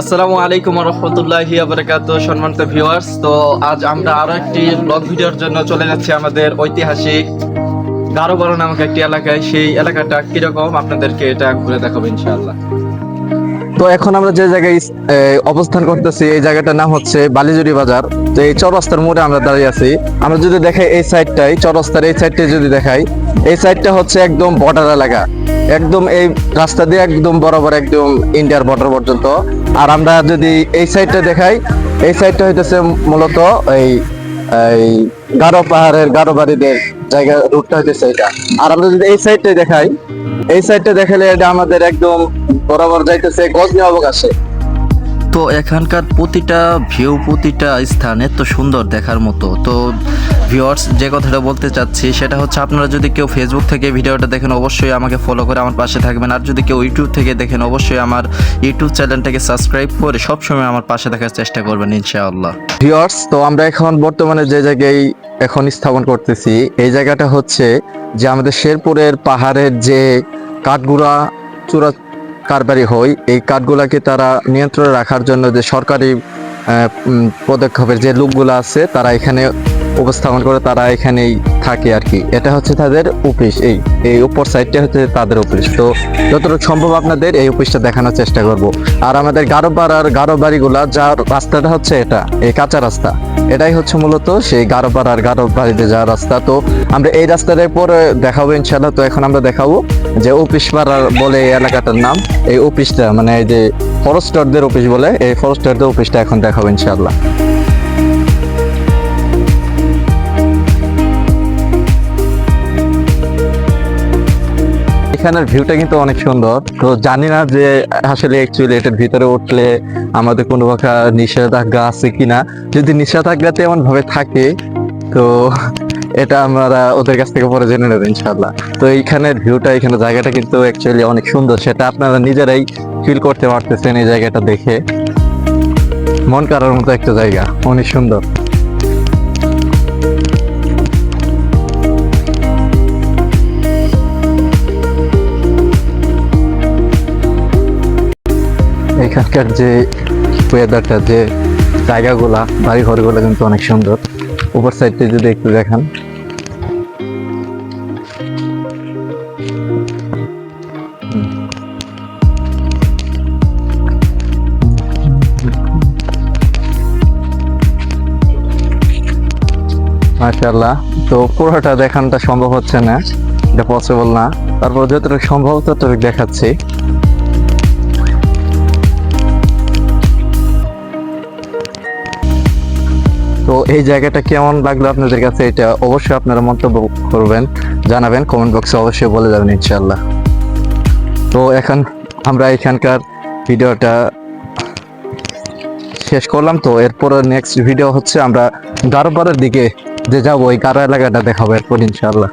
আসসালামু আলাইকুম রহমতুল্লাহি বারাকাতুহু। সম্মানিত ভিউয়ার্স, তো আজ আমরা আরো একটি ব্লগ ভিডিওর জন্য চলে যাচ্ছি আমাদের ঐতিহাসিক গারোবরো নামক একটি এলাকায়। সেই এলাকাটা কিরকম আপনাদেরকে এটা ঘুরে দেখাবো ইনশাআল্লাহ। তো এখন আমরা যে জায়গায় অবস্থান করতেছি এই জায়গাটার নাম হচ্ছে বালিজুরি বাজার। তো এই চৌরাস্তার মোড়ে আমরা দাঁড়িয়ে আছি। আমরা যদি দেখাই এই সাইডটাই চৌরাস্তার এই সাইডটাই যদি দেখাই, এই সাইডটা হচ্ছে একদম বর্ডার এলাকা, একদম এই রাস্তা দিয়ে একদম বরাবর একদম ইন্ডিয়ার বর্ডার পর্যন্ত। আর আমরা যদি এই সাইডটা দেখাই, এই সাইডটা হইতেছে মূলত এই এই গারো পাহাড়ের গারো বাড়িদের জায়গা, রুটটা হইতেছে এটা। আর আমরা যদি এই সাইডটা দেখাই, এই সাইডটা দেখালে এটা আমাদের একদম বরাবর যাইতেছে গজনি অবকাশে। তো এখানকার প্রতিটা ভিউ, প্রতিটা স্থান এত সুন্দর দেখার মতো। তো ভিউয়ার্স, যে কথাটা বলতে চাচ্ছি সেটা হচ্ছে, আপনারা যদি কেউ ফেসবুক থেকে ভিডিওটা দেখেন অবশ্যই আমাকে ফলো করে আমার পাশে থাকবেন। আর যদি কেউ ইউটিউব থেকে দেখেন অবশ্যই আমার ইউটিউব চ্যানেলটাকে সাবস্ক্রাইব করে সবসময় আমার পাশে থাকার চেষ্টা করবেন ইনশাআল্লাহ। ভিউয়ার্স, তো আমরা এখন বর্তমানে যে জায়গায় এখন স্থাপন করতেছি, এই জায়গাটা হচ্ছে যে আমাদের শেরপুরের পাহাড়ের যে কাঠগুড়া চূড়া কারবারি হয়, এই কাঠগুলাকে তারা নিয়ন্ত্রণে রাখার জন্য যে সরকারি পদক্ষেপের যে লোকগুলো আছে তারা এখানে উপস্থাপন করে, তারা এখানেই থাকে আর কি। এটা হচ্ছে তাদের অফিস, এই এই উপর সাইডটা হচ্ছে তাদের অফিস। তো যতটুকু সম্ভব আপনাদের এই অফিসটা দেখানোর চেষ্টা করব। আর আমাদের গারোপাড়ার গারো বাড়িগুলা যার রাস্তাটা হচ্ছে এটা, এই কাঁচা রাস্তা, এটাই হচ্ছে মূলত সেই গারোপাড়ার গারো বাড়িতে যাওয়ার রাস্তা। তো আমরা এই রাস্তাটার পরে দেখাবো ইনশাল্লাহ। তো এখন আমরা দেখাবো যে অফিস পাড়ার বলে এই এলাকাটার নাম, এই অফিসটা মানে এই যে ফরেস্টারদের অফিস বলে, এই ফরেস্টারদের অফিসটা এখন দেখাবো ইনশাল্লাহ। এখানের ভিউটা কিন্তু অনেক সুন্দর। তো জানি না যে আসলে অ্যাকচুয়ালি এটার ভিতরে উঠলে আমাদের কোনো প্রকার নিষেধাজ্ঞা আছে কিনা। যদি নিষেধাজ্ঞা তেমন ভাবে থাকে তো এটা আমরা ওদের কাছ থেকে পরে জেনে নেবো ইনশাল্লাহ। তো এইখানের ভিউটা, এখানে জায়গাটা কিন্তু অ্যাকচুয়ালি অনেক সুন্দর, সেটা আপনারা নিজেরাই ফিল করতে পারতেছেন। এই জায়গাটা দেখে মন কাড়ার মতো একটা জায়গা, অনেক সুন্দর। এখানকার যে ওয়েদারটা, যে জায়গাগুলা, বাড়ি ঘরগুলো কিন্তু অনেক সুন্দর। উপর সাইডটা যদি একটু দেখান, মাশাআল্লাহ। তো পুরোটা দেখানটা সম্ভব হচ্ছে না, এটা পসিবল না, তারপর যতটুকু সম্ভব ততটুকু দেখাচ্ছি। তো এই জায়গাটা কেমন লাগলো আপনাদের কাছে, এটা অবশ্যই আপনারা মন্তব্য করবেন, জানাবেন, কমেন্ট বক্সে অবশ্যই বলে যাবেন ইনশাআল্লাহ। তো এখন আমরা এখানকার ভিডিওটা শেষ করলাম। তো এরপর নেক্সট ভিডিও হচ্ছে আমরা গারোপাড়ার দিকে যে যাবো, ওই গারো এলাকাটা দেখাবো এরপর ইনশাআল্লাহ।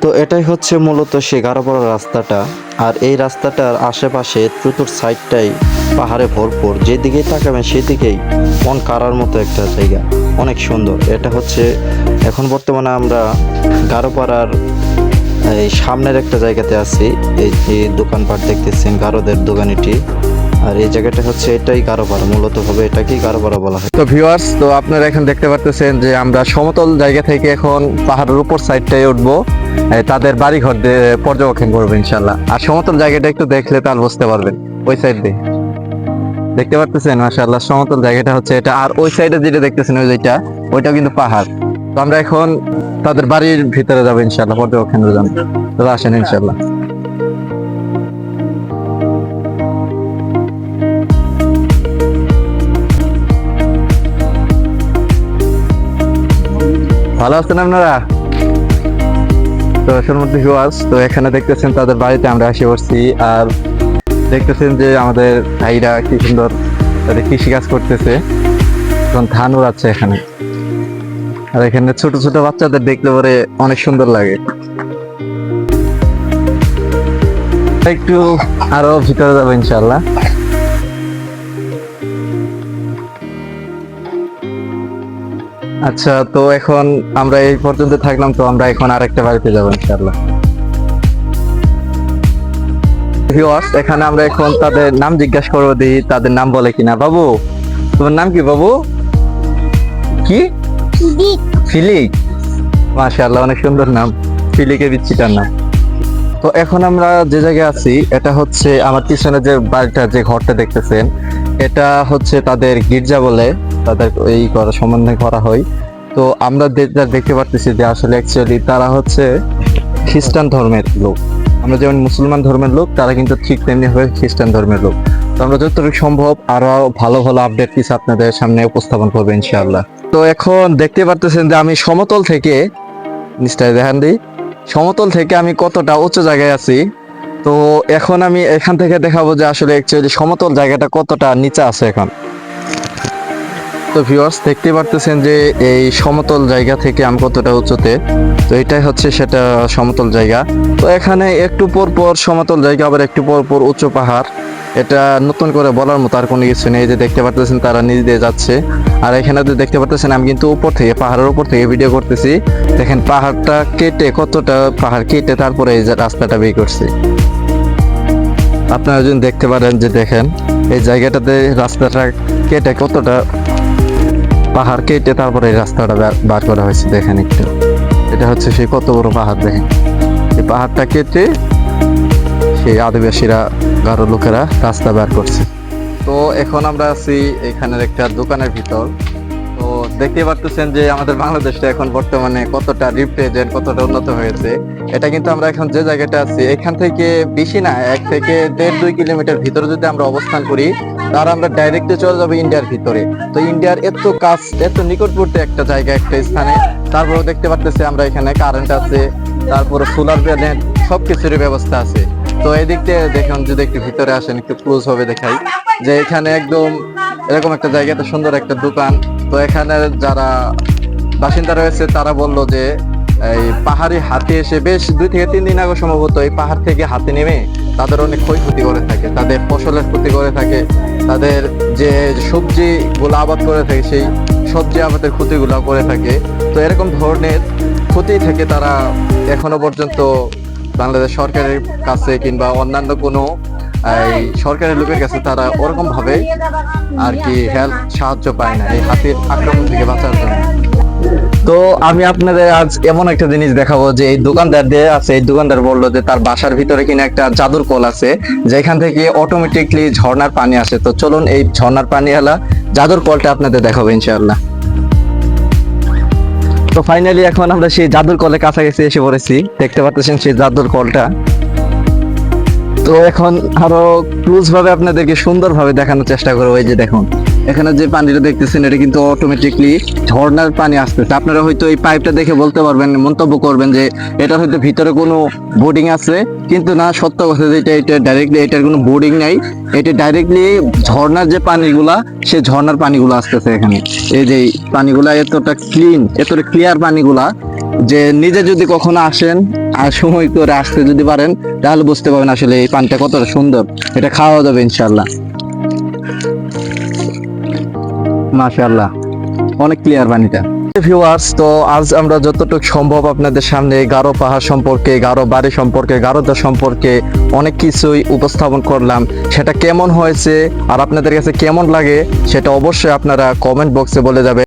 তো এটাই হচ্ছে মূলত সে গারোপাড়া রাস্তাটা। আর এই রাস্তাটার আশেপাশে চতুর সাইডটাই পাহাড়ে ভরপুর, যেদিকেই তাকাবেন সেদিকেই মন কাড়ার মতো একটা জায়গা, অনেক সুন্দর। এটা হচ্ছে এখন বর্তমানে আমরা গারোপাড়ার এই সামনের একটা জায়গাতে আছি। এই যে দোকানপাট দেখতেছেন, গারোদের দোকানিটি। আর এই জায়গাটা হচ্ছে এটাই গারোপাড়া, মূলত ভাবে এটাকেই গারোপাড়া বলা হয়। তো ভিউয়ার্স, তো আপনারা এখন দেখতে পারতেছেন যে আমরা সমতল জায়গা থেকে এখন পাহাড়ের উপর সাইডটাই উঠবো, তাদের বাড়ি ঘর পর্যবেক্ষণ করবো ইনশাল্লাহ। আর সমতল জায়গাটা একটু দেখলে তাহলে বুঝতে পারবেন। ওই সাইড দিয়ে দেখতে পারতেছেন মাশাআল্লাহ, সমতল জায়গাটা হচ্ছে এটা। আর ওই সাইডে যেটা দেখতেছেন ওই যেটা, ওইটাও কিন্তু পাহাড়। তো আমরা এখন তাদের বাড়ির ভিতরে যাবো ইনশাল্লাহ, পর্যবেক্ষণের জন্য। তো আসেন ইনশাল্লাহ। ভালো আছেন আপনারা? তো সম্মানিত ভিউয়ার্স, তো এখানে দেখতেছেন তাদের বাড়িতে আমরা এসে পড়ছি। আর দেখতেছেন যে আমাদের ভাইরা কি সুন্দর তাদের কৃষি কাজ করতেছে, এখন ধান উড়াচ্ছে এখানে। আর এখানে ছোট ছোট বাচ্চাদের দেখতে পরে অনেক সুন্দর লাগে। একটু আরো ভিতরে যাবো ইনশাল্লাহ। আচ্ছা, তো এখন আমরা এই পর্যন্ত থাকলাম। তো আমরা এখন আরেকটা বাড়িতে যাবো ইনশাআল্লাহ। ভিউয়ার্স, এখানে আমরা এখন তাদের নাম জিজ্ঞাসা করবো, দিই তাদের নাম বলে কিনা। বাবু, তোমার নাম কি বাবু? কি? ফিলিক। মাশাআল্লাহ, অনেক সুন্দর নাম, ফিলিকের বিচ্ছিটার নাম। তো এখন আমরা যে জায়গায় আছি, এটা হচ্ছে আমার পিছনে যে বাড়িটা, যে ঘরটা দেখতেছেন, এটা হচ্ছে তাদের গির্জা বলে, তাদের এই করা সম্বন্ধে করা হয়। তো আমরা যেটা দেখতে পারতেছি যে আসলে অ্যাকচুয়ালি তারা হচ্ছে খ্রিস্টান ধর্মের লোক। আমরা যেমন মুসলমান ধর্মের লোক, তারা কিন্তু ঠিক তেমনি হবে খ্রিস্টান ধর্মের লোক। তো আমরা যতটুকু সম্ভব আরো ভালো ভালো আপডেট কিছু আপনাদের সামনে উপস্থাপন করবো ইনশাআল্লাহ। তো এখন দেখতে পারতেছেন যে আমি সমতল থেকে, নিশ্চয় দেখান দিই, সমতল থেকে আমি কতটা উঁচু জায়গায় আছি। তো এখন আমি এখান থেকে দেখাবো যে আসলে অ্যাকচুয়ালি সমতল জায়গাটা কতটা নিচে আছে এখন। তো ভিউয়ার্স, দেখতে পারতেছেন যে এই সমতল জায়গা থেকে আমি কতটা উঁচুতে। তো এটাই হচ্ছে সেটা সমতল জায়গা। তো এখানে একটু পর পর সমতল জায়গা, আবার একটু পর পর উঁচু পাহাড়। এটা নতুন করে বলার মতো আর কোনো কিছু নেই। যে দেখতে পারতেছেন তারা নিচ দিয়ে যাচ্ছে, আর এখানে যে দেখতে পারতেছেন আমি কিন্তু উপর থেকে, পাহাড়ের উপর থেকে ভিডিও করতেছি। দেখেন পাহাড়টা কেটে, কতটা পাহাড় কেটে তারপরে এই যে রাস্তাটা বের করছে। আপনারা যদি দেখতে পারেন যে দেখেন এই জায়গাটাতে রাস্তাটা কেটে, কতটা পাহাড় কেটে তারপরে এই রাস্তাটা বার করা হয়েছে। দেখেন একটু, এটা হচ্ছে সেই কত বড় পাহাড়। দেখেন এই পাহাড়টা কেটে সেই আদিবাসীরা, গারো লোকেরা রাস্তা বার করছে। তো এখন আমরা আছি এখানের একটা দোকানের ভিতর। তো দেখতে পারতেছেন যে আমাদের বাংলাদেশটা এখন বর্তমানে কতটা রিপ্রেজেন্ট, কতটা উন্নত হয়েছে। এটা কিন্তু আমরা এখন যে জায়গাটা আছি, এখান থেকে বেশি না, 1 থেকে 1.5-2 কিলোমিটার ভিতরে যদি আমরা অবস্থান করি, তার আমরা ডাইরেক্টলি চলে যাবো ইন্ডিয়ার ভিতরে। তো ইন্ডিয়ার এত কাছ, এত নিকটবর্তী একটা জায়গা, একটা স্থানে। তারপরে দেখতে পারতেছি আমরা এখানে কারেন্ট আছে, তারপরে সোলার প্যানেল, সবকিছুরই ব্যবস্থা আছে। তো এদিক দিয়ে দেখুন, যদি একটু ভিতরে আসেন, একটু ক্লোজ ভাবে দেখাই যে এখানে একদম এরকম একটা জায়গাতে সুন্দর একটা দোকান। তো এখানে যারা বাসিন্দা রয়েছে তারা বললো যে এই পাহাড়ি হাতি এসে বেশ 2 থেকে 3 দিন আগে সম্ভবত এই পাহাড় থেকে হাতি নেমে তাদের অনেক ক্ষয়ক্ষতি করে থাকে, তাদের ফসলের ক্ষতি করে থাকে, তাদের যে সবজি গুলো আবাদ করে থাকে সেই সবজি আবাদের ক্ষতিগুলো করে থাকে। তো এরকম ধরনের ক্ষতি থেকে তারা এখনো পর্যন্ত বাংলাদেশ সরকারের কাছে কিংবা অন্যান্য কোনো এই সরকারি লোকের কাছে তারা ওরকম ভাবে আর কি হেল্প, সাহায্য পায় না এই হাতির আক্রমণ থেকে বাঁচার জন্য। তো আমি আপনাদের আজ এমন একটা জিনিস দেখাবো যে এই দোকানদার দিয়ে আছে, এই দোকানদার বললো যে তার বাসার ভিতরে কিনা একটা জাদুর কল আছে, যেখান থেকে অটোমেটিকলি ঝর্ণার পানি আসে। তো চলুন এই ঝর্ণার পানি হলা জাদুর কলটা আপনাদের দেখাবো ইনশাআল্লাহ। তো ফাইনালি এখন আমরা সেই জাদুর কলের কাছাকাছি এসে পড়েছি, দেখতে পাচ্ছেন সেই জাদুর কলটা। তো এখন আরো ক্লোজ ভাবে আপনাদেরকে সুন্দর ভাবে দেখানোর চেষ্টা করবো। এই যে দেখুন, এখানে যে পানিটা দেখতেছেন এটা কিন্তু অটোমেটিকলি ঝর্ণার পানি আসতেছে। আপনারা হয়তো এই পাইপটা দেখে বলতে পারবেন, মন্তব্য করবেন যে এটা হয়তো ভিতরে কোনো বোর্ডিং আছে, কিন্তু না, সত্য কথা যে এটা ডাইরেক্টলি, এটার কোনো বোর্ডিং নাই, এটা ডাইরেক্টলি ঝর্ণার যে পানিগুলা, সেই ঝর্ণার পানিগুলো আসতেছে এখানে। এই যে পানিগুলা এতটা ক্লিন, এতটা ক্লিয়ার পানিগুলা, যে নিজে যদি কখনো আসেন আর সময় করে আসতে যদি পারেন, তাহলে বুঝতে পারবেন আসলে এই পানিটা কতটা সুন্দর। এটা খাওয়া যাবে ইনশাআল্লাহ। মাশাআল্লাহ, অনেক ক্লিয়ার পানিটা। ভিউয়ার্স, তো আজ আমরা যতটুকু সম্ভব আপনাদের সামনে গারো পাহাড় সম্পর্কে, গারো বাড়ি সম্পর্কে, গারোদের সম্পর্কে অনেক কিছুই উপস্থাপন করলাম। সেটা কেমন হয়েছে আর আপনাদের কাছে কেমন লাগে সেটা অবশ্যই আপনারা কমেন্ট বক্সে বলে যাবেন।